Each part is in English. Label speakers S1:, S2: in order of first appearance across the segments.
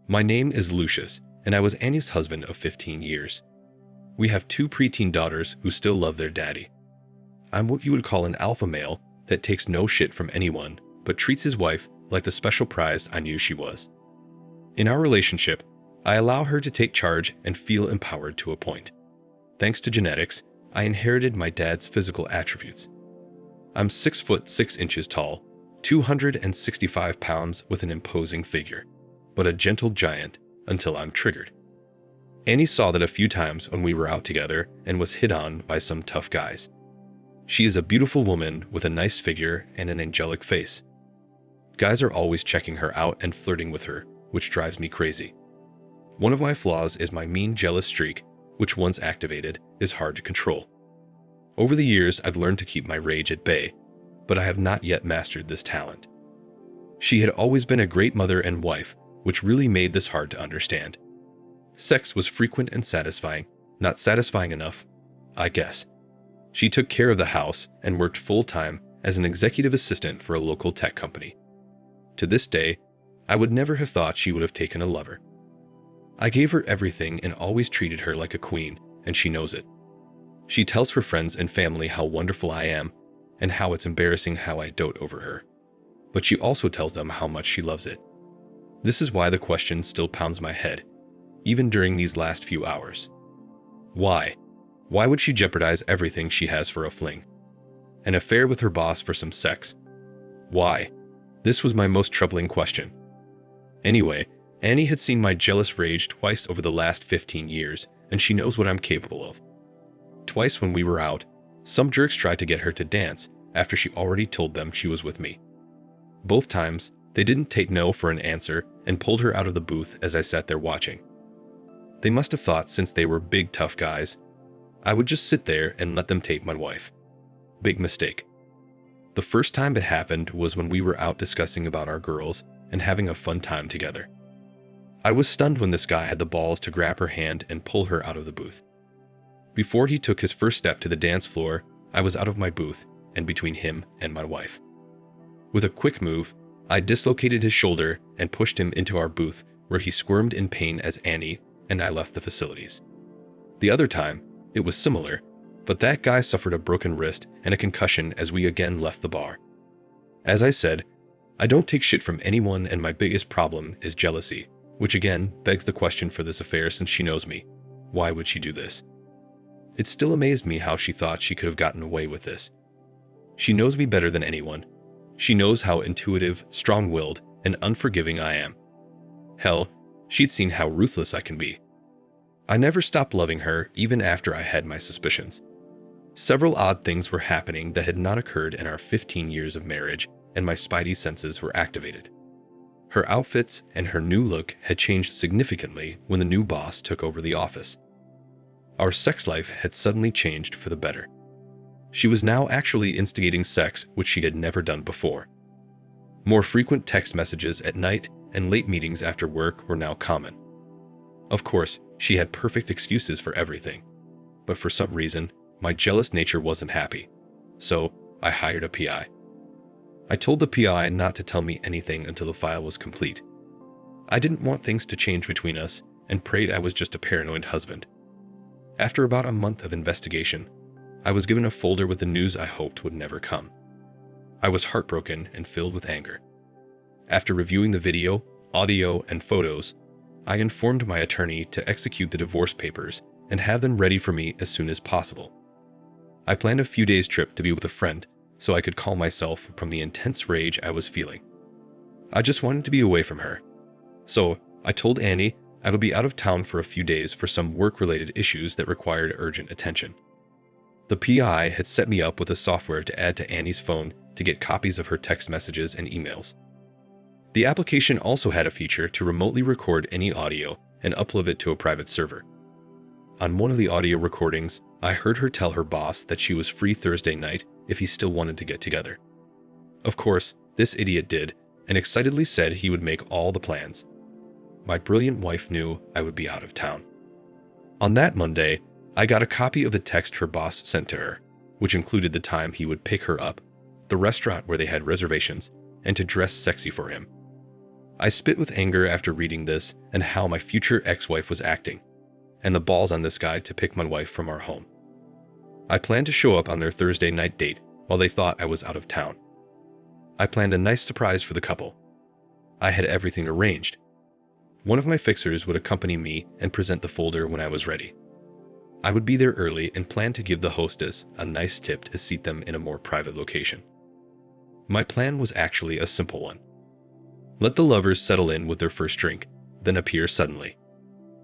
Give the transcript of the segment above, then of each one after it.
S1: My name is Lucius, and I was Annie's husband of 15 years. We have 2 preteen daughters who still love their daddy. I'm what you would call an alpha male that takes no shit from anyone, but treats his wife like the special prize I knew she was. In our relationship, I allow her to take charge and feel empowered to a point. Thanks to genetics, I inherited my dad's physical attributes. I'm 6 foot 6 inches tall, 265 pounds with an imposing figure, but a gentle giant until I'm triggered. Annie saw that a few times when we were out together and was hit on by some tough guys. She is a beautiful woman with a nice figure and an angelic face. Guys are always checking her out and flirting with her, which drives me crazy. One of my flaws is my mean, jealous streak, which once activated is hard to control. Over the years, I've learned to keep my rage at bay, but I have not yet mastered this talent. She had always been a great mother and wife, which really made this hard to understand. Sex was frequent and satisfying, not satisfying enough, I guess. She took care of the house and worked full-time as an executive assistant for a local tech company. To this day, I would never have thought she would have taken a lover. I gave her everything and always treated her like a queen, and she knows it. She tells her friends and family how wonderful I am and how it's embarrassing how I dote over her. But she also tells them how much she loves it. This is why the question still pounds my head, even during these last few hours. Why? Why would she jeopardize everything she has for a fling? An affair with her boss for some sex? Why? This was my most troubling question. Anyway, Annie had seen my jealous rage twice over the last 15 years, and she knows what I'm capable of. Twice when we were out, some jerks tried to get her to dance after she already told them she was with me. Both times, they didn't take no for an answer and pulled her out of the booth as I sat there watching. They must have thought since they were big tough guys, I would just sit there and let them take my wife. Big mistake. The first time it happened was when we were out discussing about our girls and having a fun time together. I was stunned when this guy had the balls to grab her hand and pull her out of the booth. Before he took his first step to the dance floor, I was out of my booth and between him and my wife. With a quick move, I dislocated his shoulder and pushed him into our booth, where he squirmed in pain as Annie and I left the facilities. The other time, it was similar, but that guy suffered a broken wrist and a concussion as we again left the bar. As I said, I don't take shit from anyone, and my biggest problem is jealousy, which again begs the question for this affair since she knows me. Why would she do this? It still amazed me how she thought she could have gotten away with this. She knows me better than anyone. She knows how intuitive, strong-willed, and unforgiving I am. Hell, she'd seen how ruthless I can be. I never stopped loving her even after I had my suspicions. Several odd things were happening that had not occurred in our 15 years of marriage, and my spidey senses were activated. Her outfits and her new look had changed significantly when the new boss took over the office. Our sex life had suddenly changed for the better. She was now actually instigating sex, which she had never done before. More frequent text messages at night and late meetings after work were now common. Of course, she had perfect excuses for everything, but for some reason, my jealous nature wasn't happy, so I hired a PI. I told the PI not to tell me anything until the file was complete. I didn't want things to change between us and prayed I was just a paranoid husband. After about a month of investigation, I was given a folder with the news I hoped would never come. I was heartbroken and filled with anger. After reviewing the video, audio, and photos, I informed my attorney to execute the divorce papers and have them ready for me as soon as possible. I planned a few days' trip to be with a friend so I could calm myself from the intense rage I was feeling. I just wanted to be away from her. So I told Annie I would be out of town for a few days for some work-related issues that required urgent attention. The PI had set me up with a software to add to Annie's phone to get copies of her text messages and emails. The application also had a feature to remotely record any audio and upload it to a private server. On one of the audio recordings, I heard her tell her boss that she was free Thursday night if he still wanted to get together. Of course, this idiot did, and excitedly said he would make all the plans. My brilliant wife knew I would be out of town. On that Monday, I got a copy of the text her boss sent to her, which included the time he would pick her up, the restaurant where they had reservations, and to dress sexy for him. I spit with anger after reading this and how my future ex-wife was acting, and the balls on this guy to pick my wife from our home. I planned to show up on their Thursday night date while they thought I was out of town. I planned a nice surprise for the couple. I had everything arranged. One of my fixers would accompany me and present the folder when I was ready. I would be there early and planned to give the hostess a nice tip to seat them in a more private location. My plan was actually a simple one. Let the lovers settle in with their first drink, then appear suddenly.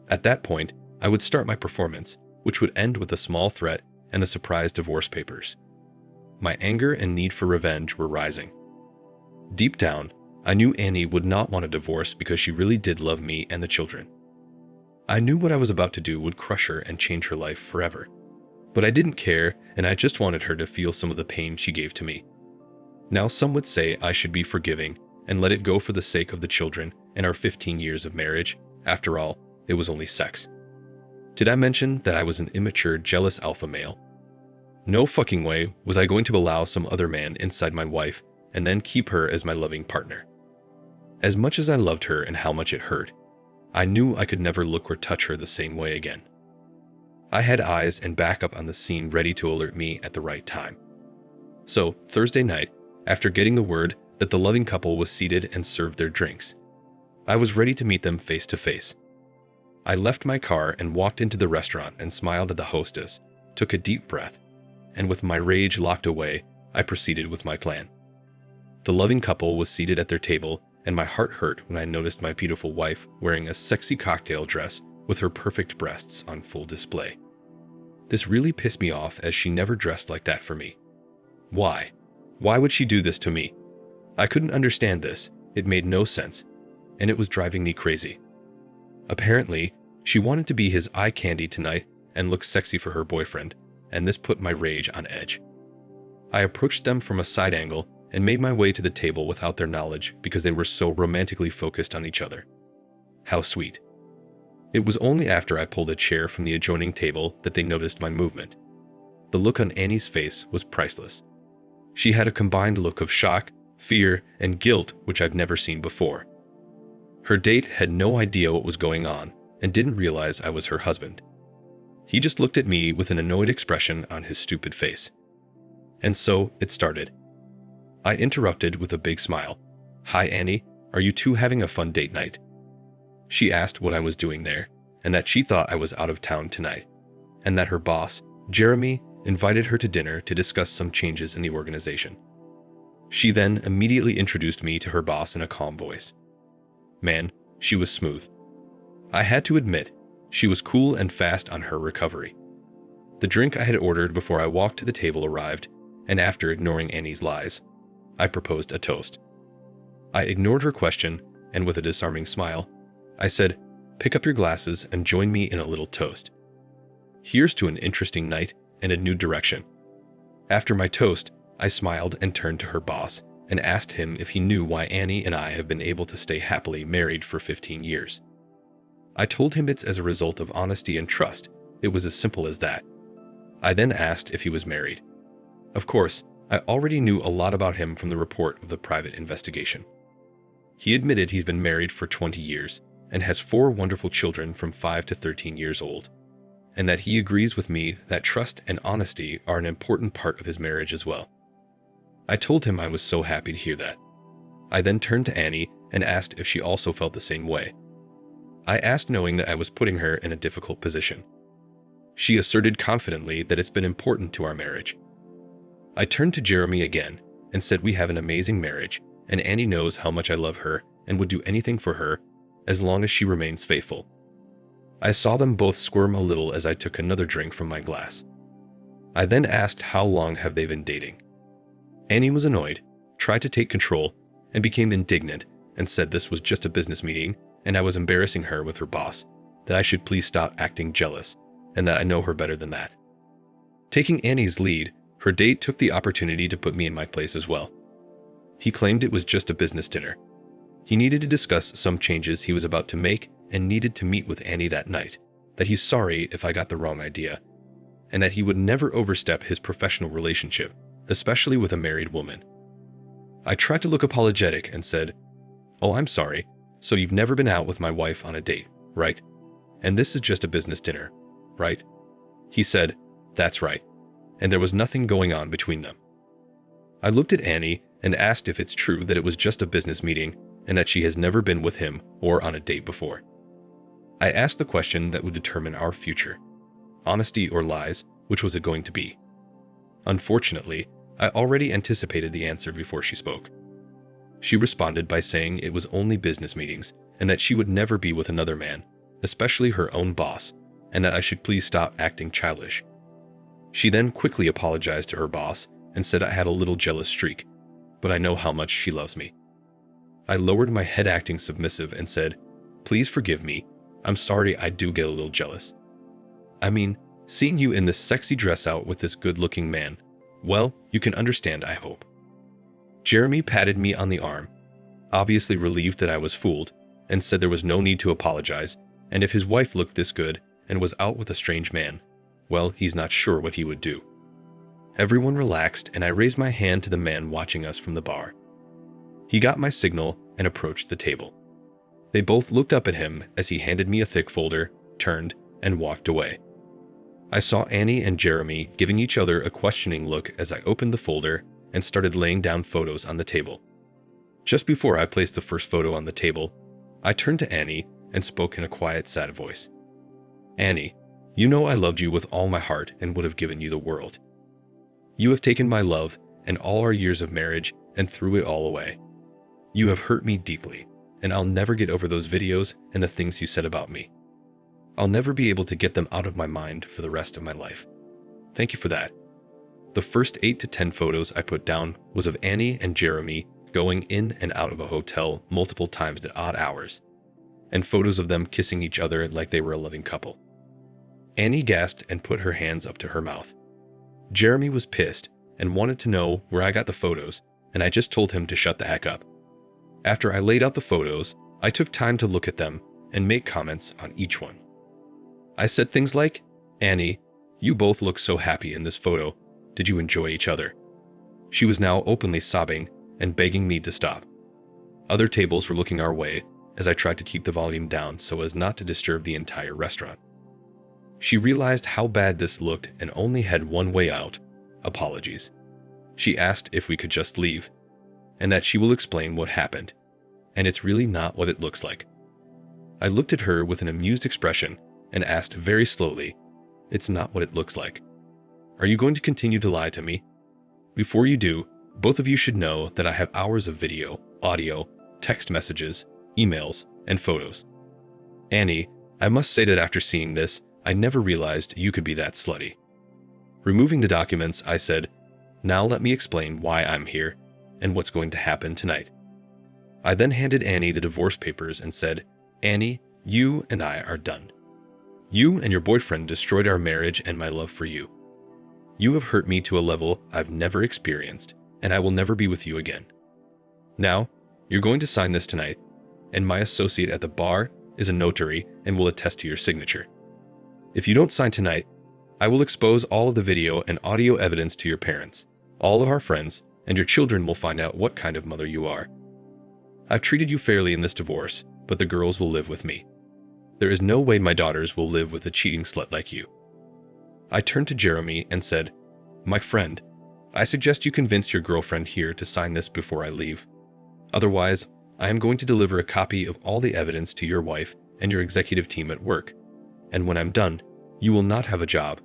S1: At that point, I would start my performance, which would end with a small threat and the surprise divorce papers. My anger and need for revenge were rising. Deep down, I knew Annie would not want a divorce because she really did love me and the children. I knew what I was about to do would crush her and change her life forever. But I didn't care, and I just wanted her to feel some of the pain she gave to me. Now some would say I should be forgiving and let it go for the sake of the children and our 15 years of marriage. After all, it was only sex. Did I mention that I was an immature, jealous alpha male? No fucking way was I going to allow some other man inside my wife and then keep her as my loving partner. As much as I loved her and how much it hurt, I knew I could never look or touch her the same way again. I had eyes and backup on the scene ready to alert me at the right time. So, Thursday night, after getting the word that the loving couple was seated and served their drinks, I was ready to meet them face to face. I left my car and walked into the restaurant and smiled at the hostess, took a deep breath, and with my rage locked away, I proceeded with my plan. The loving couple was seated at their table, and my heart hurt when I noticed my beautiful wife wearing a sexy cocktail dress with her perfect breasts on full display. This really pissed me off as she never dressed like that for me. Why? Why would she do this to me? I couldn't understand this, it made no sense, and it was driving me crazy. Apparently, she wanted to be his eye candy tonight and look sexy for her boyfriend, and this put my rage on edge. I approached them from a side angle and made my way to the table without their knowledge because they were so romantically focused on each other. How sweet. It was only after I pulled a chair from the adjoining table that they noticed my movement. The look on Annie's face was priceless. She had a combined look of shock, fear, and guilt which I've never seen before. Her date had no idea what was going on and didn't realize I was her husband. He just looked at me with an annoyed expression on his stupid face. And so it started. I interrupted with a big smile. "Hi, Annie, are you two having a fun date night?" She asked what I was doing there, and that she thought I was out of town tonight, and that her boss, Jeremy, invited her to dinner to discuss some changes in the organization. She then immediately introduced me to her boss in a calm voice. Man, she was smooth. I had to admit, she was cool and fast on her recovery. The drink I had ordered before I walked to the table arrived, and after ignoring Annie's lies, I proposed a toast. I ignored her question, and with a disarming smile, I said, "Pick up your glasses and join me in a little toast. Here's to an interesting night and a new direction." After my toast, I smiled and turned to her boss and asked him if he knew why Annie and I have been able to stay happily married for 15 years. I told him it's as a result of honesty and trust. It was as simple as that. I then asked if he was married. Of course, I already knew a lot about him from the report of the private investigation. He admitted he's been married for 20 years and has 4 wonderful children from 5 to 13 years old, and that he agrees with me that trust and honesty are an important part of his marriage as well. I told him I was so happy to hear that. I then turned to Annie and asked if she also felt the same way. I asked knowing that I was putting her in a difficult position. She asserted confidently that it's been important to our marriage. I turned to Jeremy again and said we have an amazing marriage, and Annie knows how much I love her and would do anything for her as long as she remains faithful. I saw them both squirm a little as I took another drink from my glass. I then asked how long have they been dating. Annie was annoyed, tried to take control, and became indignant and said this was just a business meeting and I was embarrassing her with her boss, that I should please stop acting jealous, and that I know her better than that. Taking Annie's lead, her date took the opportunity to put me in my place as well. He claimed it was just a business dinner. He needed to discuss some changes he was about to make and needed to meet with Annie that night, that he's sorry if I got the wrong idea, and that he would never overstep his professional relationship, especially with a married woman. I tried to look apologetic and said, "Oh, I'm sorry. So you've never been out with my wife on a date, right? And this is just a business dinner, right? He said, "That's right." And there was nothing going on between them. I looked at Annie and asked if it's true that it was just a business meeting and that she has never been with him or on a date before. I asked the question that would determine our future. Honesty or lies, which was it going to be? Unfortunately, I already anticipated the answer before she spoke. She responded by saying it was only business meetings and that she would never be with another man, especially her own boss, and that I should please stop acting childish. She then quickly apologized to her boss and said I had a little jealous streak, but I know how much she loves me. I lowered my head acting submissive and said, "Please forgive me. I'm sorry I do get a little jealous. I mean, seeing you in this sexy dress out with this good-looking man, well, you can understand, I hope." Jeremy patted me on the arm, obviously relieved that I was fooled, and said there was no need to apologize, and if his wife looked this good and was out with a strange man, well, he's not sure what he would do. Everyone relaxed, and I raised my hand to the man watching us from the bar. He got my signal and approached the table. They both looked up at him as he handed me a thick folder, turned, and walked away. I saw Annie and Jeremy giving each other a questioning look as I opened the folder and started laying down photos on the table. Just before I placed the first photo on the table, I turned to Annie and spoke in a quiet, sad voice. "Annie, you know I loved you with all my heart and would have given you the world. You have taken my love and all our years of marriage and threw it all away. You have hurt me deeply, and I'll never get over those videos and the things you said about me. I'll never be able to get them out of my mind for the rest of my life. Thank you for that." The first 8 to 10 photos I put down was of Annie and Jeremy going in and out of a hotel multiple times at odd hours, and photos of them kissing each other like they were a loving couple. Annie gasped and put her hands up to her mouth. Jeremy was pissed and wanted to know where I got the photos, and I just told him to shut the heck up. After I laid out the photos, I took time to look at them and make comments on each one. I said things like, "Annie, you both look so happy in this photo. Did you enjoy each other?" She was now openly sobbing and begging me to stop. Other tables were looking our way as I tried to keep the volume down so as not to disturb the entire restaurant. She realized how bad this looked and only had one way out: apologies. She asked if we could just leave, and that she will explain what happened, and it's really not what it looks like. I looked at her with an amused expression and asked very slowly, "It's not what it looks like. Are you going to continue to lie to me? Before you do, both of you should know that I have hours of video, audio, text messages, emails, and photos. Annie, I must say that after seeing this, I never realized you could be that slutty." Removing the documents, I said, "Now let me explain why I'm here and what's going to happen tonight." I then handed Annie the divorce papers and said, "Annie, you and I are done. You and your boyfriend destroyed our marriage and my love for you. You have hurt me to a level I've never experienced, and I will never be with you again. Now, you're going to sign this tonight, and my associate at the bar is a notary and will attest to your signature. If you don't sign tonight, I will expose all of the video and audio evidence to your parents, all of our friends, and your children will find out what kind of mother you are. I've treated you fairly in this divorce, but the girls will live with me. There is no way my daughters will live with a cheating slut like you." I turned to Jeremy and said, "My friend, I suggest you convince your girlfriend here to sign this before I leave. Otherwise, I am going to deliver a copy of all the evidence to your wife and your executive team at work. And when I'm done, you will not have a job,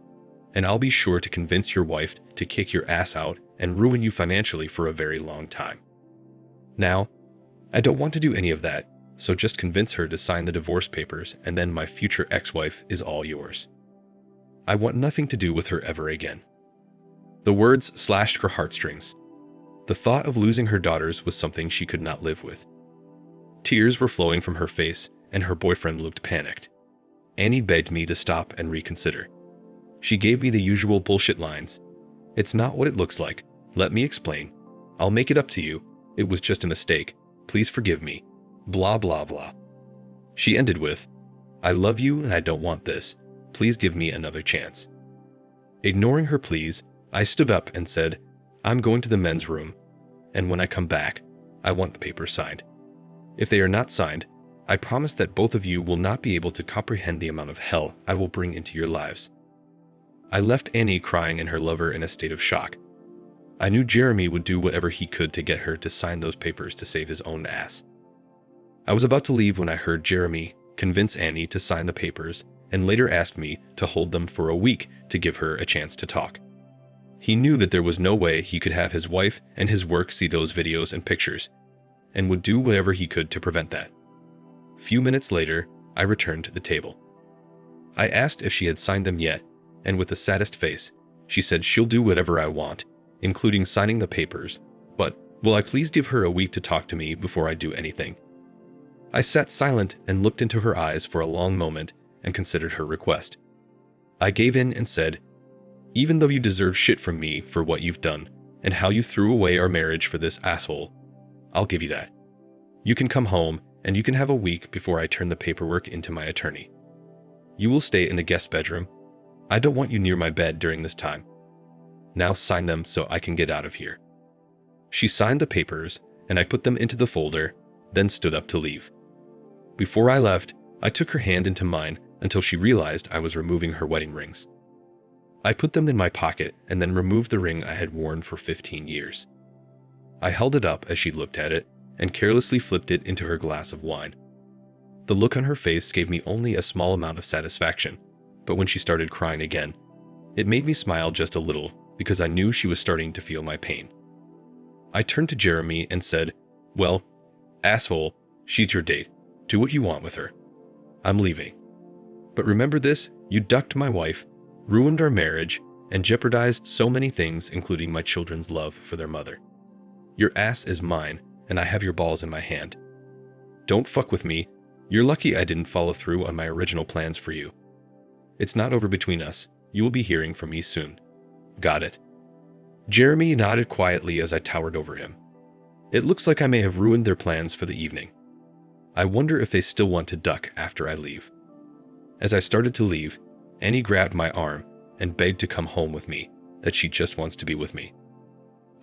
S1: and I'll be sure to convince your wife to kick your ass out and ruin you financially for a very long time. Now, I don't want to do any of that, so just convince her to sign the divorce papers, and then my future ex-wife is all yours. I want nothing to do with her ever again." The words slashed her heartstrings. The thought of losing her daughters was something she could not live with. Tears were flowing from her face, and her boyfriend looked panicked. Annie begged me to stop and reconsider. She gave me the usual bullshit lines. "It's not what it looks like. Let me explain. I'll make it up to you. It was just a mistake. Please forgive me. Blah, blah, blah." She ended with, "I love you and I don't want this. Please give me another chance." Ignoring her pleas, I stood up and said, "I'm going to the men's room, and when I come back, I want the papers signed. If they are not signed, I promise that both of you will not be able to comprehend the amount of hell I will bring into your lives." I left Annie crying and her lover in a state of shock. I knew Jeremy would do whatever he could to get her to sign those papers to save his own ass. I was about to leave when I heard Jeremy convince Annie to sign the papers and later asked me to hold them for a week to give her a chance to talk. He knew that there was no way he could have his wife and his work see those videos and pictures, and would do whatever he could to prevent that. Few minutes later, I returned to the table. I asked if she had signed them yet, and with the saddest face, she said she'll do whatever I want, including signing the papers, but will I please give her a week to talk to me before I do anything? I sat silent and looked into her eyes for a long moment and considered her request. I gave in and said, "Even though you deserve shit from me for what you've done and how you threw away our marriage for this asshole, I'll give you that. You can come home and you can have a week before I turn the paperwork into my attorney. You will stay in the guest bedroom. I don't want you near my bed during this time. Now sign them so I can get out of here." She signed the papers and I put them into the folder, then stood up to leave. Before I left, I took her hand into mine until she realized I was removing her wedding rings. I put them in my pocket and then removed the ring I had worn for 15 years. I held it up as she looked at it and carelessly flipped it into her glass of wine. The look on her face gave me only a small amount of satisfaction, but when she started crying again, it made me smile just a little because I knew she was starting to feel my pain. I turned to Jeremy and said, "Well, asshole, she's your date. Do what you want with her. I'm leaving. But remember this, you ducked my wife, ruined our marriage, and jeopardized so many things, including my children's love for their mother. Your ass is mine, and I have your balls in my hand. Don't fuck with me. You're lucky I didn't follow through on my original plans for you. It's not over between us. You will be hearing from me soon. Got it?" Jeremy nodded quietly as I towered over him. It looks like I may have ruined their plans for the evening. I wonder if they still want to duck after I leave. As I started to leave, Annie grabbed my arm and begged to come home with me, that she just wants to be with me.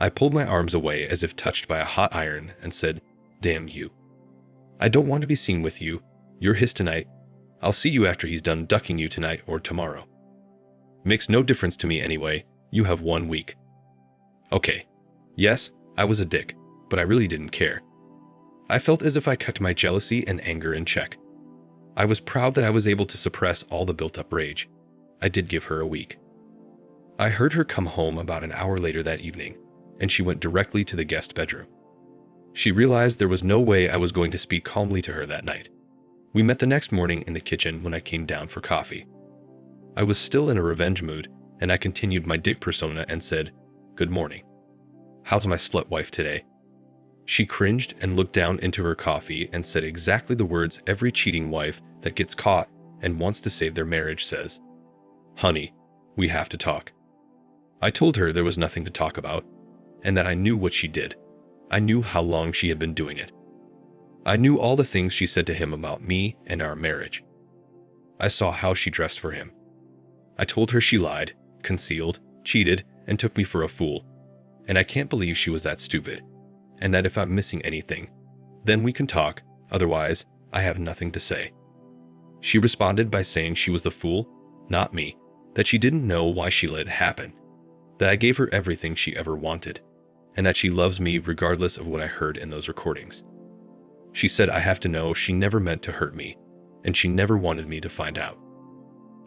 S1: I pulled my arms away as if touched by a hot iron and said, "Damn you. I don't want to be seen with you. You're his tonight. I'll see you after he's done ducking you tonight or tomorrow. Makes no difference to me anyway. You have 1 week." Okay. Yes, I was a dick, but I really didn't care. I felt as if I kept my jealousy and anger in check. I was proud that I was able to suppress all the built-up rage. I did give her a week. I heard her come home about an hour later that evening, and she went directly to the guest bedroom. She realized there was no way I was going to speak calmly to her that night. We met the next morning in the kitchen when I came down for coffee. I was still in a revenge mood, and I continued my dick persona and said, "Good morning. How's my slut wife today?" She cringed and looked down into her coffee and said exactly the words every cheating wife that gets caught and wants to save their marriage says. "Honey, we have to talk." I told her there was nothing to talk about, and that I knew what she did. I knew how long she had been doing it. I knew all the things she said to him about me and our marriage. I saw how she dressed for him. I told her she lied, concealed, cheated, and took me for a fool, and I can't believe she was that stupid, and that if I'm missing anything, then we can talk, otherwise I have nothing to say. She responded by saying she was the fool, not me, that she didn't know why she let it happen, that I gave her everything she ever wanted, and that she loves me regardless of what I heard in those recordings. She said I have to know she never meant to hurt me, and she never wanted me to find out.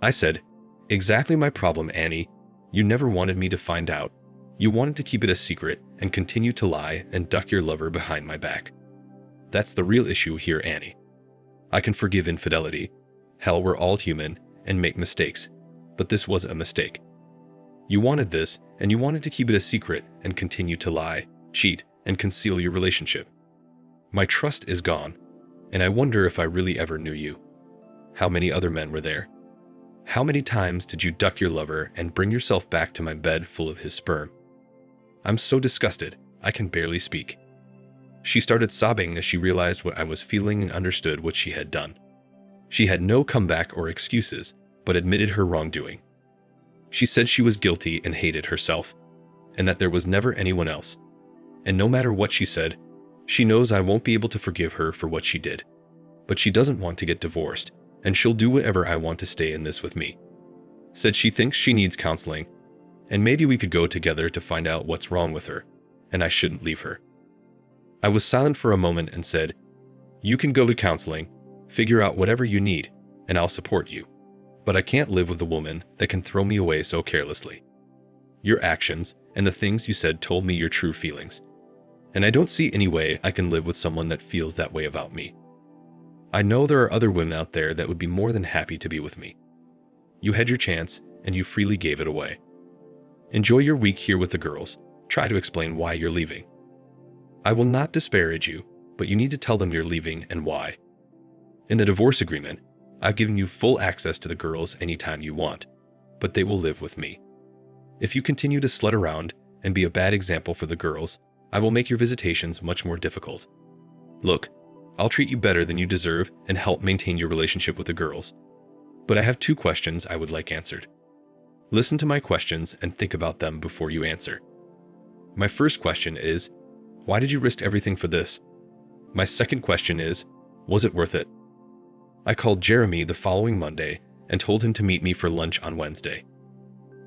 S1: I said, "Exactly my problem, Annie. You never wanted me to find out. You wanted to keep it a secret and continue to lie and duck your lover behind my back. That's the real issue here, Annie. I can forgive infidelity. Hell, we're all human and make mistakes, but this was a mistake. You wanted this, and you wanted to keep it a secret and continue to lie, cheat, and conceal your relationship. My trust is gone, and I wonder if I really ever knew you. How many other men were there? How many times did you duck your lover and bring yourself back to my bed full of his sperm? I'm so disgusted, I can barely speak." She started sobbing as she realized what I was feeling and understood what she had done. She had no comeback or excuses, but admitted her wrongdoing. She said she was guilty and hated herself, and that there was never anyone else. And no matter what she said, she knows I won't be able to forgive her for what she did. but she doesn't want to get divorced, and she'll do whatever I want to stay in this with me. Said she thinks she needs counseling, and maybe we could go together to find out what's wrong with her, and I shouldn't leave her. I was silent for a moment and said, "You can go to counseling, figure out whatever you need, and I'll support you. But I can't live with a woman that can throw me away so carelessly. Your actions and the things you said told me your true feelings, and I don't see any way I can live with someone that feels that way about me. I know there are other women out there that would be more than happy to be with me. You had your chance, and you freely gave it away. Enjoy your week here with the girls. Try to explain why you're leaving. I will not disparage you, but you need to tell them you're leaving and why. In the divorce agreement, I've given you full access to the girls anytime you want, but they will live with me. If you continue to slut around and be a bad example for the girls, I will make your visitations much more difficult. Look, I'll treat you better than you deserve and help maintain your relationship with the girls. But I have 2 questions I would like answered. Listen to my questions and think about them before you answer. My first question is, why did you risk everything for this? My second question is, was it worth it? I called Jeremy the following Monday and told him to meet me for lunch on Wednesday.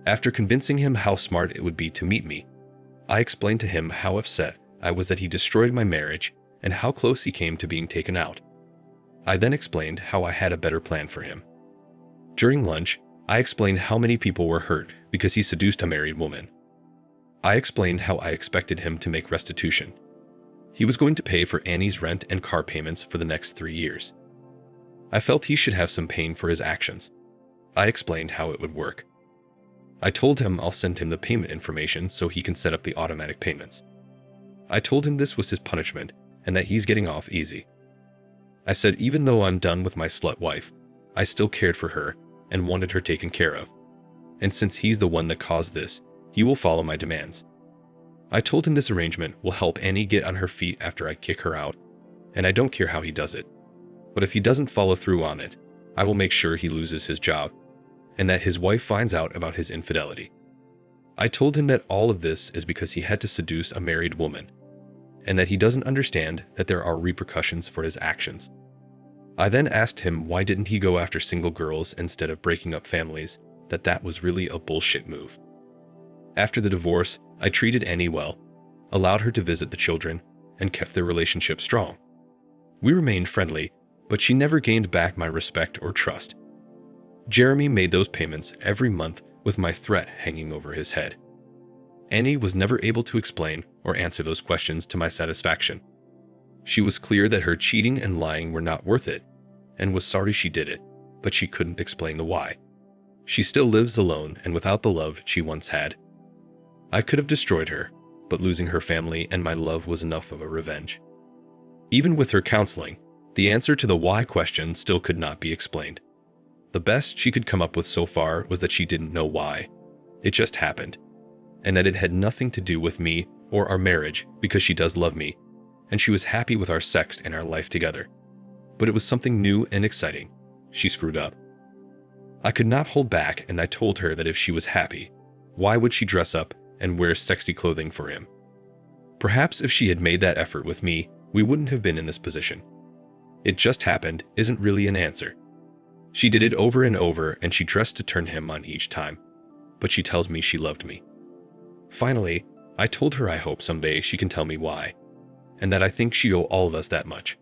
S1: After convincing him how smart it would be to meet me, I explained to him how upset I was that he destroyed my marriage and how close he came to being taken out. I then explained how I had a better plan for him. During lunch, I explained how many people were hurt because he seduced a married woman. I explained how I expected him to make restitution. He was going to pay for Annie's rent and car payments for the next 3 years. I felt he should have some pain for his actions. I explained how it would work. I told him I'll send him the payment information so he can set up the automatic payments. I told him this was his punishment and that he's getting off easy. I said even though I'm done with my slut wife, I still cared for her and wanted her taken care of. And since he's the one that caused this, he will follow my demands. I told him this arrangement will help Annie get on her feet after I kick her out, and I don't care how he does it. But if he doesn't follow through on it, I will make sure he loses his job, and that his wife finds out about his infidelity. I told him that all of this is because he had to seduce a married woman, and that he doesn't understand that there are repercussions for his actions. I then asked him why didn't he go after single girls instead of breaking up families, that was really a bullshit move. After the divorce, I treated Annie well, allowed her to visit the children, and kept their relationship strong. We remained friendly, but she never gained back my respect or trust. Jeremy made those payments every month with my threat hanging over his head. Annie was never able to explain or answer those questions to my satisfaction. She was clear that her cheating and lying were not worth it, and was sorry she did it, but she couldn't explain the why. She still lives alone and without the love she once had. I could have destroyed her, but losing her family and my love was enough of a revenge. Even with her counseling, the answer to the why question still could not be explained. The best she could come up with so far was that she didn't know why. It just happened, and that it had nothing to do with me or our marriage because she does love me, and she was happy with our sex and our life together. But it was something new and exciting. She screwed up. I could not hold back, and I told her that if she was happy, why would she dress up and wear sexy clothing for him? Perhaps if she had made that effort with me, we wouldn't have been in this position. It just happened isn't really an answer. She did it over and over, and she dressed to turn him on each time, but she tells me she loved me. Finally, I told her I hope someday she can tell me why, and that I think she owe all of us that much.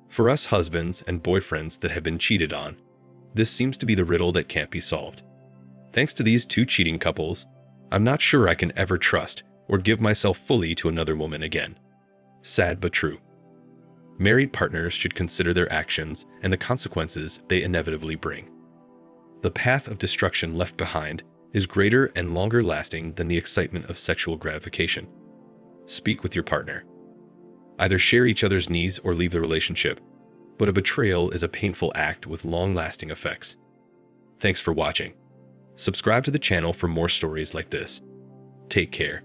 S1: For us husbands and boyfriends that have been cheated on, this seems to be the riddle that can't be solved. Thanks to these 2 cheating couples, I'm not sure I can ever trust or give myself fully to another woman again. Sad but true. Married partners should consider their actions and the consequences they inevitably bring. The path of destruction left behind is greater and longer lasting than the excitement of sexual gratification. Speak with your partner. Either share each other's needs or leave the relationship, but a betrayal is a painful act with long-lasting effects. Thanks for watching. Subscribe to the channel for more stories like this. Take care.